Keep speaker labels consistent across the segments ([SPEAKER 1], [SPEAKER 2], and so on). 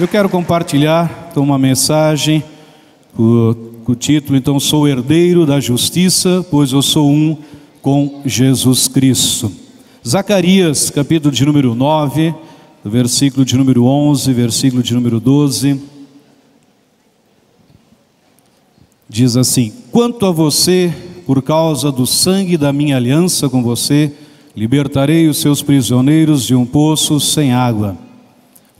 [SPEAKER 1] Eu quero compartilhar uma mensagem com o título, então, sou herdeiro da justiça, pois eu sou um com Jesus Cristo. Zacarias, capítulo de número 9, versículo de número 11, versículo de número 12, diz assim: quanto a você, por causa do sangue da minha aliança com você, libertarei os seus prisioneiros de um poço sem água.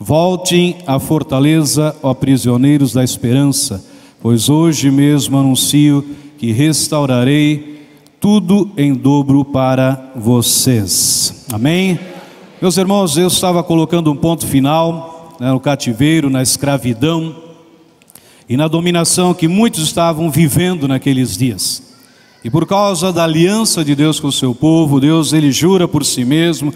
[SPEAKER 1] Voltem à fortaleza, ó prisioneiros da esperança, pois hoje mesmo anuncio que restaurarei tudo em dobro para vocês. Amém? Meus irmãos, eu estava colocando um ponto final, no cativeiro, na escravidão e na dominação que muitos estavam vivendo naqueles dias. E por causa da aliança de Deus com o seu povo, Deus ele jura por si mesmo,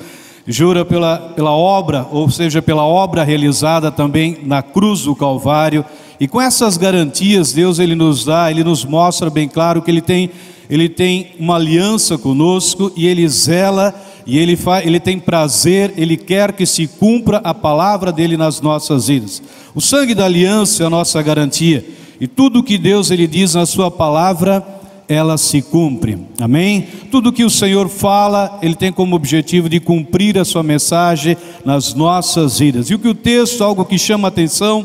[SPEAKER 1] jura pela obra, ou seja, pela obra realizada também na cruz do Calvário. E com essas garantias Deus ele nos mostra bem claro que ele tem uma aliança conosco, e ele zela, e ele tem prazer, ele quer que se cumpra a palavra dele nas nossas vidas. O sangue da aliança é a nossa garantia, e tudo que Deus ele diz na sua palavra, ela se cumpre. Amém? Tudo que o Senhor fala, ele tem como objetivo de cumprir a sua mensagem nas nossas vidas. E o que o texto, algo que chama a atenção,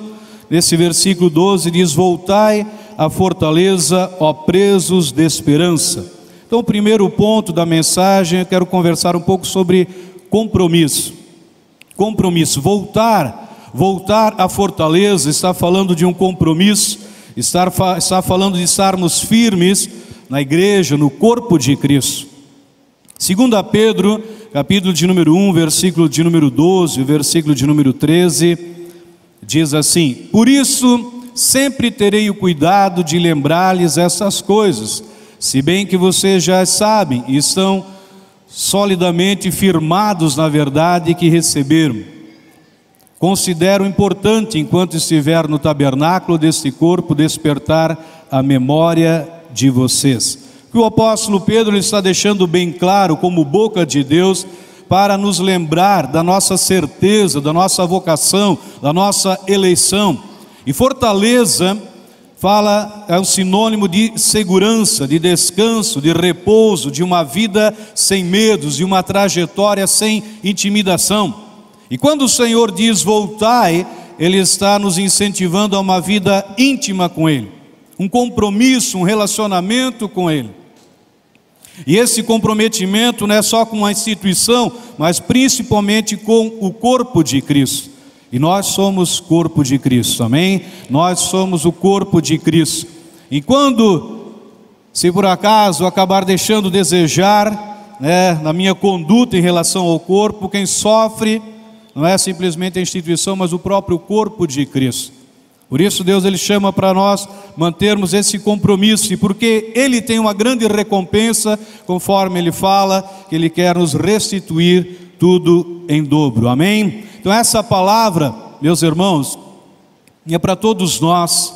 [SPEAKER 1] nesse versículo 12 diz: voltai à fortaleza, ó presos de esperança. Então, o primeiro ponto da mensagem, eu quero conversar um pouco sobre compromisso. Compromisso, voltar à fortaleza, está falando de um compromisso, está falando de estarmos firmes na igreja, no corpo de Cristo. 2 Pedro, capítulo de número 1, versículo de número 12, versículo de número 13, diz assim: por isso sempre terei o cuidado de lembrar-lhes essas coisas, se bem que vocês já sabem e estão solidamente firmados na verdade que receberam. Considero importante, enquanto estiver no tabernáculo deste corpo, despertar a memória de vocês. Que o apóstolo Pedro está deixando bem claro, como boca de Deus, para nos lembrar da nossa certeza, da nossa vocação, da nossa eleição. E fortaleza é um sinônimo de segurança, de descanso, de repouso, de uma vida sem medos, de uma trajetória sem intimidação. E quando o Senhor diz voltai, ele está nos incentivando a uma vida íntima com ele, um compromisso, um relacionamento com ele. E esse comprometimento não é só com a instituição, mas principalmente com o corpo de Cristo. E nós somos corpo de Cristo, amém? Nós somos o corpo de Cristo. E quando, se por acaso acabar deixando desejar, na minha conduta em relação ao corpo, quem sofre não é simplesmente a instituição, mas o próprio corpo de Cristo. Por isso Deus ele chama para nós mantermos esse compromisso, e porque ele tem uma grande recompensa, conforme ele fala, que ele quer nos restituir tudo em dobro, amém? Então essa palavra, meus irmãos, é para todos nós,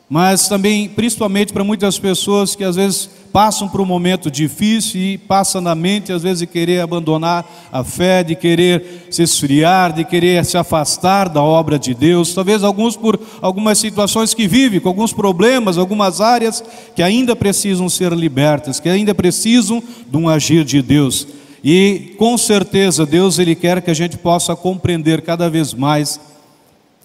[SPEAKER 1] mas também principalmente para muitas pessoas que às vezes passam por um momento difícil e passa na mente às vezes de querer abandonar a fé, de querer se esfriar, de querer se afastar da obra de Deus. Talvez alguns por algumas situações que vivem, com alguns problemas, algumas áreas que ainda precisam ser libertas, que ainda precisam de um agir de Deus. E com certeza Deus ele quer que a gente possa compreender cada vez mais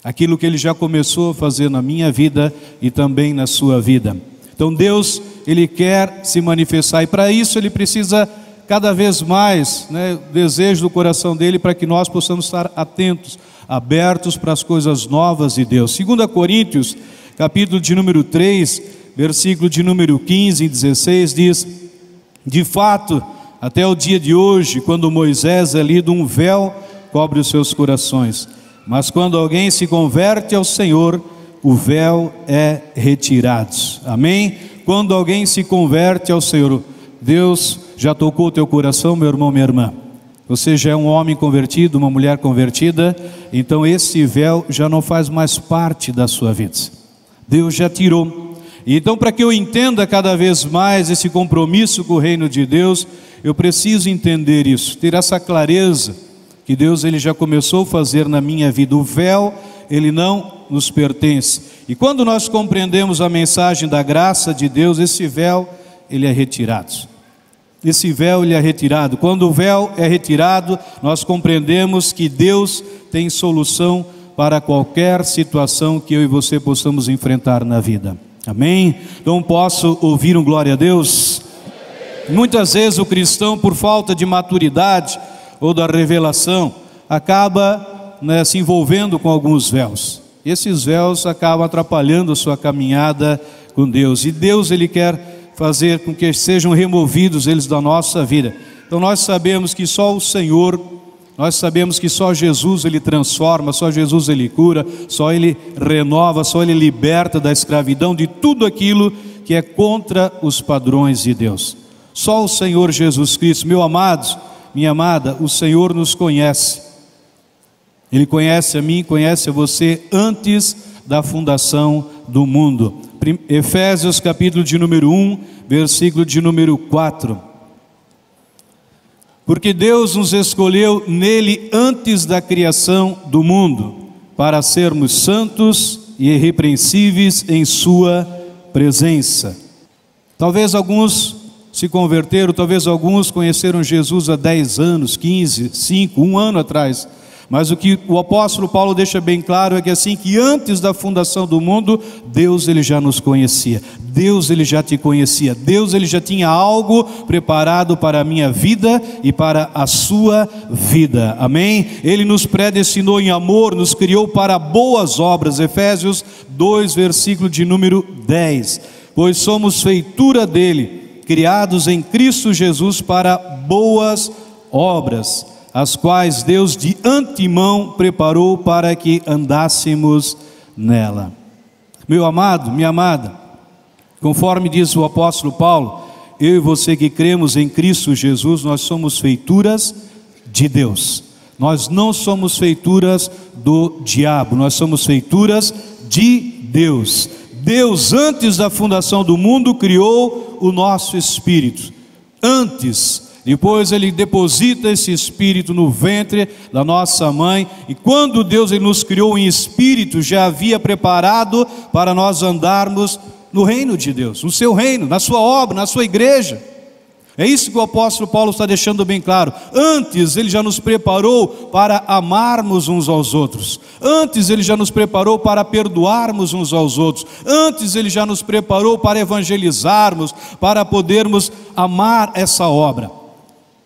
[SPEAKER 1] aquilo que ele já começou a fazer na minha vida e também na sua vida. Então Deus ele quer se manifestar, e para isso ele precisa cada vez mais, o desejo do coração dele, para que nós possamos estar atentos, abertos para as coisas novas de Deus. 2 Coríntios, capítulo de número 3, versículo de número 15 e 16 diz: de fato, até o dia de hoje, quando Moisés é lido, um véu cobre os seus corações, mas quando alguém se converte ao Senhor, o véu é retirado. Amém? Quando alguém se converte ao Senhor, Deus já tocou o teu coração, meu irmão, minha irmã. Você já é um homem convertido, uma mulher convertida, então esse véu já não faz mais parte da sua vida. Deus já tirou. Então, para que eu entenda cada vez mais esse compromisso com o reino de Deus, eu preciso entender isso, ter essa clareza que Deus ele já começou a fazer na minha vida. O véu ele não nos pertence. E quando nós compreendemos a mensagem da graça de Deus, esse véu, ele é retirado. Esse véu, ele é retirado. Quando o véu é retirado, nós compreendemos que Deus tem solução para qualquer situação que eu e você possamos enfrentar na vida. Amém? Então posso ouvir um glória a Deus? Muitas vezes o cristão, por falta de maturidade ou da revelação, acaba se envolvendo com alguns véus. Esses véus acabam atrapalhando a sua caminhada com Deus. E Deus, ele quer fazer com que sejam removidos eles da nossa vida. Então nós sabemos que só o Senhor, nós sabemos que só Jesus ele transforma, só Jesus ele cura, só ele renova, só ele liberta da escravidão de tudo aquilo que é contra os padrões de Deus. Só o Senhor Jesus Cristo. Meu amado, minha amada, o Senhor nos conhece. Ele conhece a mim, conhece a você antes da fundação do mundo. Efésios capítulo de número 1, versículo de número 4. Porque Deus nos escolheu nele antes da criação do mundo, para sermos santos e irrepreensíveis em sua presença. Talvez alguns se converteram, talvez alguns conheceram Jesus há 10 anos, 15, 5, 1 ano atrás. Mas o que o apóstolo Paulo deixa bem claro é que assim, que antes da fundação do mundo, Deus ele já nos conhecia, Deus ele já te conhecia, Deus ele já tinha algo preparado para a minha vida e para a sua vida, amém? Ele nos predestinou em amor, nos criou para boas obras, Efésios 2, versículo de número 10, pois somos feitura dele, criados em Cristo Jesus para boas obras, as quais Deus de antemão preparou para que andássemos nela. Meu amado, minha amada, conforme diz o apóstolo Paulo, eu e você que cremos em Cristo Jesus, nós somos feituras de Deus. Nós não somos feituras do diabo, nós somos feituras de Deus. Deus, antes da fundação do mundo, criou o nosso espírito. Depois ele deposita esse espírito no ventre da nossa mãe, e quando Deus ele nos criou em espírito, já havia preparado para nós andarmos no reino de Deus, no seu reino, na sua obra, na sua igreja. É isso que o apóstolo Paulo está deixando bem claro. Antes ele já nos preparou para amarmos uns aos outros, antes ele já nos preparou para perdoarmos uns aos outros, antes ele já nos preparou para evangelizarmos, para podermos amar essa obra.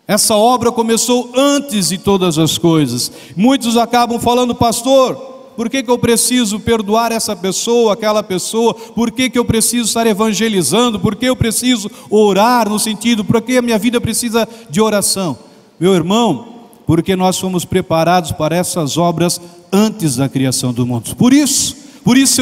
[SPEAKER 1] Essa obra começou antes de todas as coisas. Muitos acabam falando: pastor, por que eu preciso perdoar essa pessoa, aquela pessoa? Por que eu preciso estar evangelizando? Por que eu preciso orar? No sentido, por que a minha vida precisa de oração? Meu irmão, porque nós fomos preparados para essas obras antes da criação do mundo. Por isso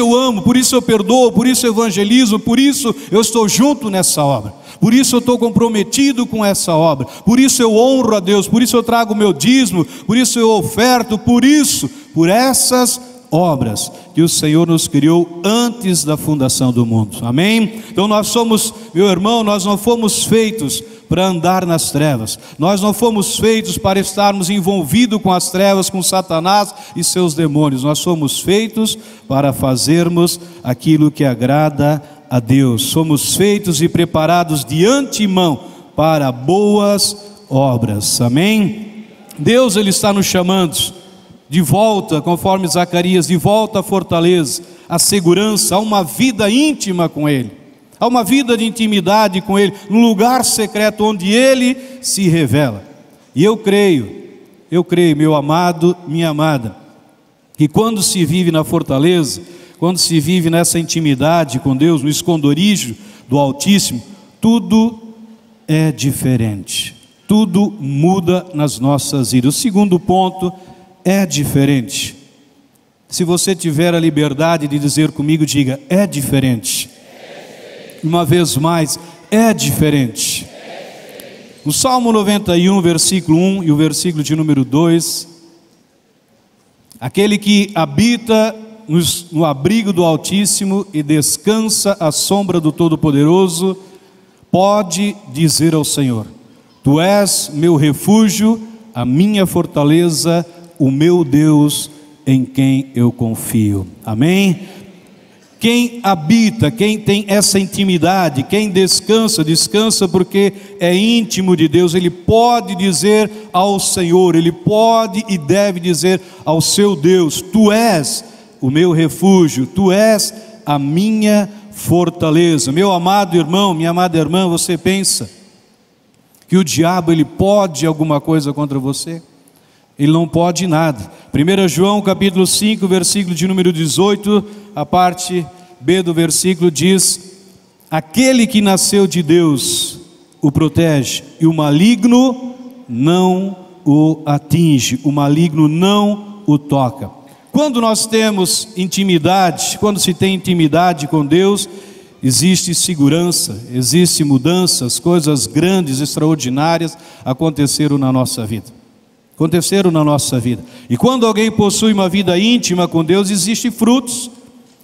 [SPEAKER 1] eu amo, por isso eu perdoo, por isso eu evangelizo, por isso eu estou junto nessa obra. Por isso eu estou comprometido com essa obra, por isso eu honro a Deus, por isso eu trago o meu dízimo, por isso eu oferto, por essas obras que o Senhor nos criou antes da fundação do mundo, amém? Então nós somos, meu irmão, nós não fomos feitos para andar nas trevas, nós não fomos feitos para estarmos envolvidos com as trevas, com Satanás e seus demônios, nós somos feitos para fazermos aquilo que agrada a Deus, somos feitos e preparados de antemão para boas obras, amém? Deus ele está nos chamando de volta, conforme Zacarias, de volta à fortaleza, à segurança, a uma vida íntima com Ele, a uma vida de intimidade com Ele, no lugar secreto onde Ele se revela. E eu creio, meu amado, minha amada, que quando se vive na fortaleza, quando se vive nessa intimidade com Deus, no esconderijo do Altíssimo, tudo é diferente, tudo muda nas nossas vidas. O segundo ponto é diferente. Se você tiver a liberdade de dizer comigo, diga: é diferente. Uma vez mais, é diferente. No Salmo 91, versículo 1 e o versículo de número 2, aquele que habita no abrigo do Altíssimo e descansa à sombra do Todo-Poderoso, pode dizer ao Senhor: Tu és meu refúgio, a minha fortaleza, o meu Deus em quem eu confio. Amém? Quem habita, quem tem essa intimidade, quem descansa, descansa porque é íntimo de Deus. Ele pode dizer ao Senhor, ele pode e deve dizer ao seu Deus: tu és o meu refúgio, tu és a minha fortaleza. Meu amado irmão, minha amada irmã, você pensa que o diabo ele pode alguma coisa contra você? Ele não pode nada. 1 João capítulo 5, versículo de número 18, a parte B do versículo diz: aquele que nasceu de Deus o protege, e o maligno não o atinge, o maligno não o toca. Quando nós temos intimidade, quando se tem intimidade com Deus, existe segurança, existe mudanças, coisas grandes, extraordinárias aconteceram na nossa vida. E quando alguém possui uma vida íntima com Deus, existe frutos,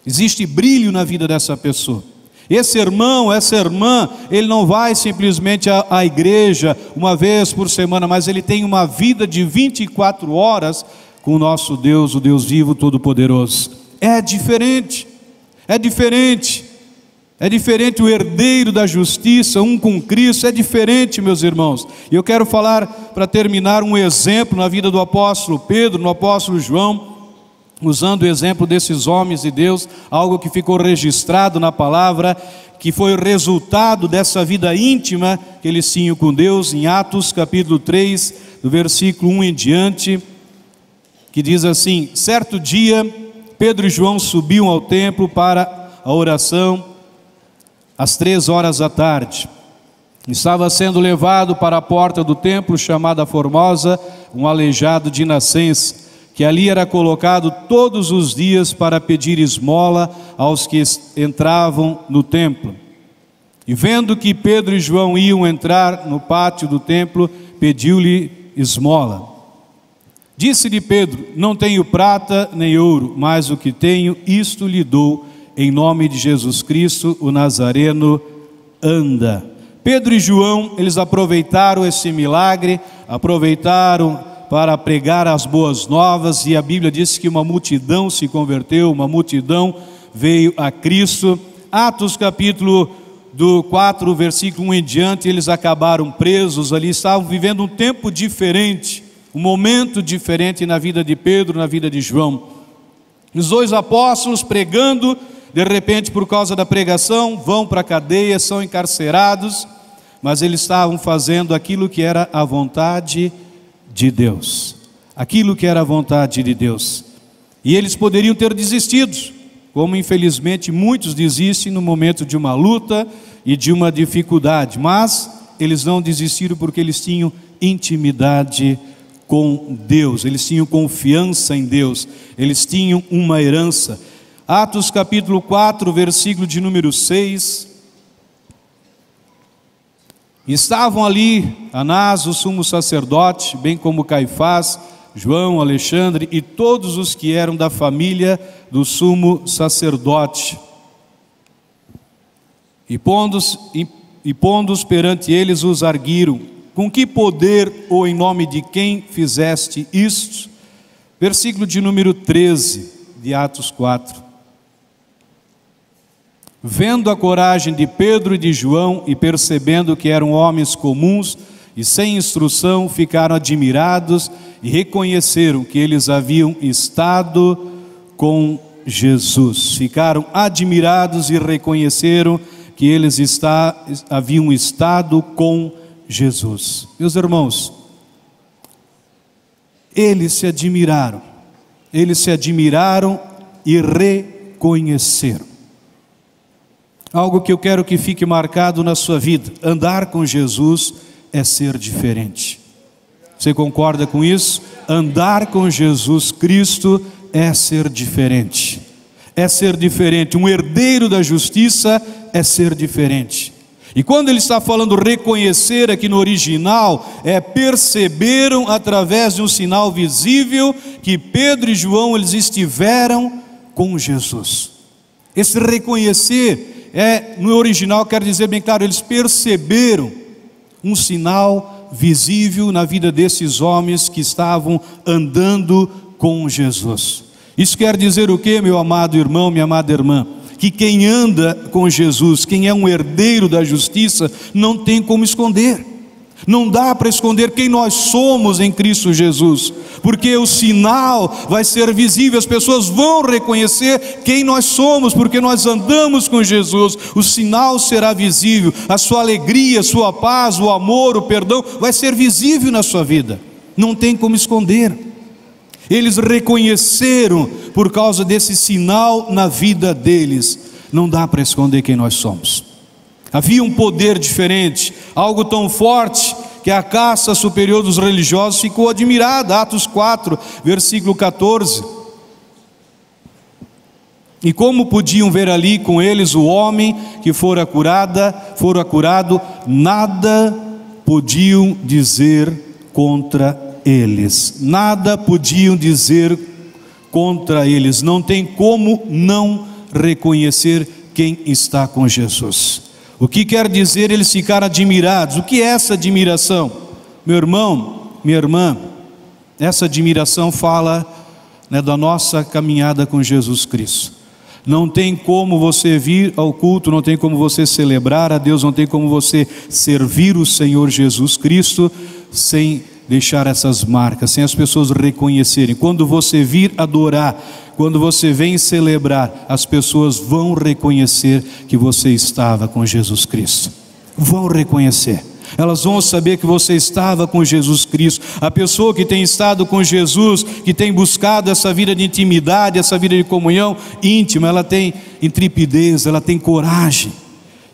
[SPEAKER 1] existe brilho na vida dessa pessoa. Esse irmão, essa irmã, ele não vai simplesmente à igreja uma vez por semana, mas ele tem uma vida de 24 horas com o nosso Deus, o Deus vivo, todo-poderoso. É diferente o herdeiro da justiça, um com Cristo, é diferente, meus irmãos. E eu quero falar, para terminar, um exemplo na vida do apóstolo Pedro, no apóstolo João, usando o exemplo desses homens de Deus, algo que ficou registrado na palavra, que foi o resultado dessa vida íntima que eles tinham com Deus, em Atos capítulo 3, do versículo 1 em diante, que diz assim: certo dia, Pedro e João subiam ao templo para a oração, às 3 horas da tarde. Estava sendo levado para a porta do templo, chamada Formosa, um aleijado de nascença, que ali era colocado todos os dias para pedir esmola aos que entravam no templo. E vendo que Pedro e João iam entrar no pátio do templo, pediu-lhe esmola. Disse-lhe Pedro: não tenho prata nem ouro, mas o que tenho, isto lhe dou. Em nome de Jesus Cristo, o Nazareno, anda. Pedro e João, eles aproveitaram esse milagre, aproveitaram para pregar as boas novas, e a Bíblia diz que uma multidão se converteu, uma multidão veio a Cristo. Atos capítulo do 4, versículo 1 em diante, eles acabaram presos ali, estavam vivendo um tempo diferente, um momento diferente na vida de Pedro, na vida de João. Os 2 apóstolos pregando, de repente, por causa da pregação, vão para a cadeia, são encarcerados, mas eles estavam fazendo aquilo que era a vontade de Deus. Aquilo que era a vontade de Deus. E eles poderiam ter desistido, como infelizmente muitos desistem no momento de uma luta e de uma dificuldade, mas eles não desistiram porque eles tinham intimidade com Deus, eles tinham confiança em Deus, eles tinham uma herança. Atos capítulo 4, versículo de número 6. Estavam ali Anás, o sumo sacerdote, bem como Caifás, João, Alexandre e todos os que eram da família do sumo sacerdote. E pondo-os perante eles, os arguiram: com que poder ou em nome de quem fizeste isto? Versículo de número 13 de Atos 4. Vendo a coragem de Pedro e de João e percebendo que eram homens comuns e sem instrução, ficaram admirados e reconheceram que eles haviam estado com Jesus. Ficaram admirados e reconheceram que eles haviam estado com Jesus. Meus irmãos, eles se admiraram e reconheceram. Algo que eu quero que fique marcado na sua vida: andar com Jesus é ser diferente. Você concorda com isso? Andar com Jesus Cristo é ser diferente. É ser diferente. Um herdeiro da justiça é ser diferente. E quando ele está falando reconhecer aqui no original, perceberam através de um sinal visível que Pedro e João eles estiveram com Jesus. Esse reconhecer no original quer dizer bem claro, eles perceberam um sinal visível na vida desses homens que estavam andando com Jesus. Isso quer dizer o quê, meu amado irmão, minha amada irmã? Que quem anda com Jesus, quem é um herdeiro da justiça, não tem como esconder. Não dá para esconder quem nós somos em Cristo Jesus, porque o sinal vai ser visível, as pessoas vão reconhecer quem nós somos, porque nós andamos com Jesus. O sinal será visível, a sua alegria, a sua paz, o amor, o perdão, vai ser visível na sua vida, não tem como esconder. Eles reconheceram por causa desse sinal na vida deles, não dá para esconder quem nós somos. Havia um poder diferente, algo tão forte que a casta superior dos religiosos ficou admirada. Atos 4, versículo 14. E como podiam ver ali com eles o homem que fora curado, nada podiam dizer contra eles. Nada podiam dizer contra eles. Não tem como não reconhecer quem está com Jesus. O que quer dizer eles ficaram admirados? O que é essa admiração? Meu irmão, minha irmã, essa admiração fala, da nossa caminhada com Jesus Cristo. Não tem como você vir ao culto, não tem como você celebrar a Deus, não tem como você servir o Senhor Jesus Cristo sem deixar essas marcas, sem as pessoas reconhecerem. Quando você vir adorar, quando você vem celebrar, as pessoas vão reconhecer que você estava com Jesus Cristo. Vão reconhecer. Elas vão saber que você estava com Jesus Cristo. A pessoa que tem estado com Jesus, que tem buscado essa vida de intimidade, essa vida de comunhão íntima, ela tem intrepidez, ela tem coragem.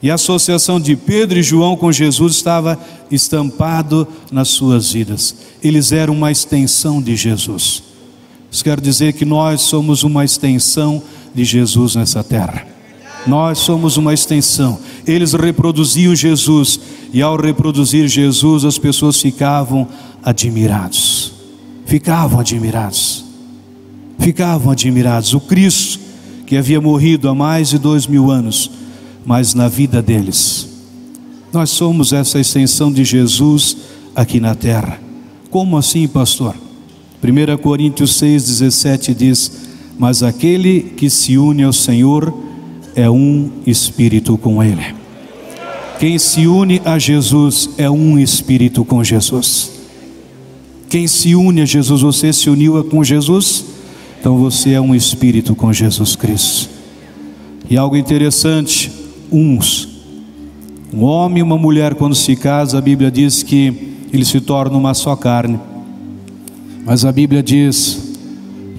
[SPEAKER 1] E a associação de Pedro e João com Jesus estava estampado nas suas vidas. Eles eram uma extensão de Jesus. Isso quer dizer que nós somos uma extensão de Jesus nessa terra. Nós somos uma extensão. Eles reproduziam Jesus, e ao reproduzir Jesus, as pessoas ficavam admirados. Ficavam admirados. O Cristo, que havia morrido há mais de 2000 anos, mas na vida deles, nós somos essa extensão de Jesus aqui na terra. Como assim, pastor? 1 Coríntios 6,17 diz: mas aquele que se une ao Senhor é um espírito com Ele. Quem se une a Jesus é um espírito com Jesus. Quem se une a Jesus, você se uniu com Jesus, então você é um espírito com Jesus Cristo. E algo interessante, um homem e uma mulher, quando se casa, a Bíblia diz que eles se tornam uma só carne. Mas a Bíblia diz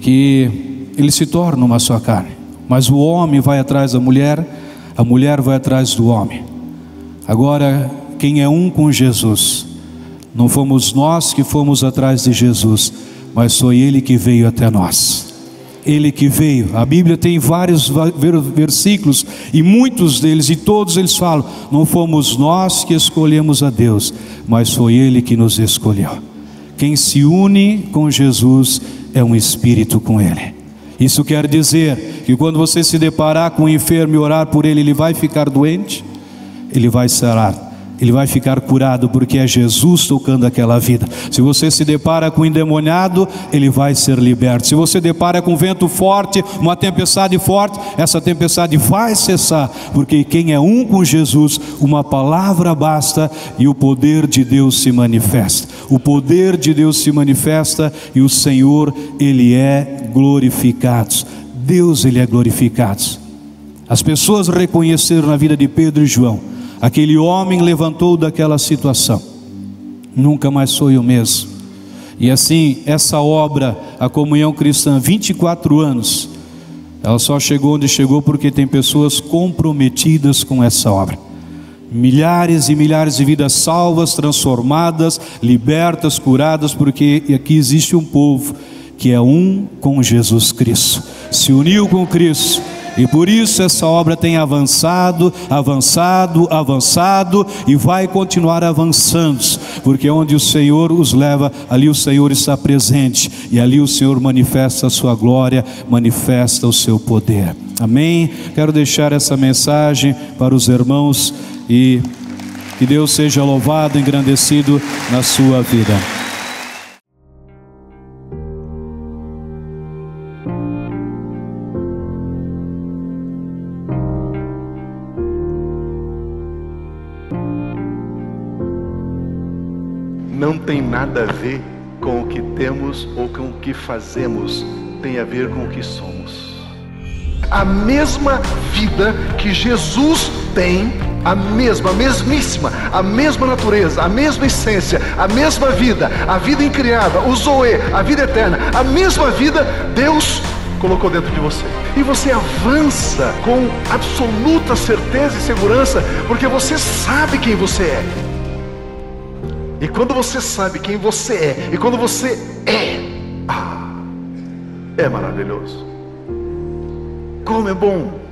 [SPEAKER 1] que eles se tornam uma só carne. Mas o homem vai atrás da mulher, a mulher vai atrás do homem. Agora, quem é um com Jesus, não fomos nós que fomos atrás de Jesus, mas foi Ele que veio até nós. Ele que veio. A Bíblia tem vários versículos, e muitos deles, e todos eles falam: não fomos nós que escolhemos a Deus, mas foi Ele que nos escolheu. Quem se une com Jesus é um espírito com Ele. Isso quer dizer que quando você se deparar com um enfermo e orar por ele, ele vai ficar doente? Ele vai sarar, ele vai ficar curado, porque é Jesus tocando aquela vida. Se você se depara com um endemoniado, ele vai ser liberto. Se você depara com um vento forte, uma tempestade forte, essa tempestade vai cessar, porque quem é um com Jesus, uma palavra basta e o poder de Deus se manifesta. O poder de Deus se manifesta e o Senhor, Ele é glorificado. Deus, Ele é glorificado. As pessoas reconheceram na vida de Pedro e João. Aquele homem levantou daquela situação, nunca mais foi o mesmo. E assim, essa obra, a comunhão cristã, 24 anos, ela só chegou onde chegou porque tem pessoas comprometidas com essa obra. Milhares e milhares de vidas salvas, transformadas, libertas, curadas, porque aqui existe um povo que é um com Jesus Cristo, se uniu com Cristo. E por isso essa obra tem avançado e vai continuar avançando, porque onde o Senhor os leva, ali o Senhor está presente, e ali o Senhor manifesta a sua glória, manifesta o seu poder. Amém? Quero deixar essa mensagem para os irmãos, e que Deus seja louvado, engrandecido na sua vida.
[SPEAKER 2] não tem nada a ver com o que temos ou com o que fazemos, tem a ver com o que somos. A mesma vida que Jesus tem, a mesmíssima, a mesma natureza, a mesma essência, a mesma vida, a vida incriada, o Zoe, a vida eterna, a mesma vida Deus colocou dentro de você. E você avança com absoluta certeza e segurança, porque você sabe quem você é. E quando você sabe quem você é, e quando você é maravilhoso. Como é bom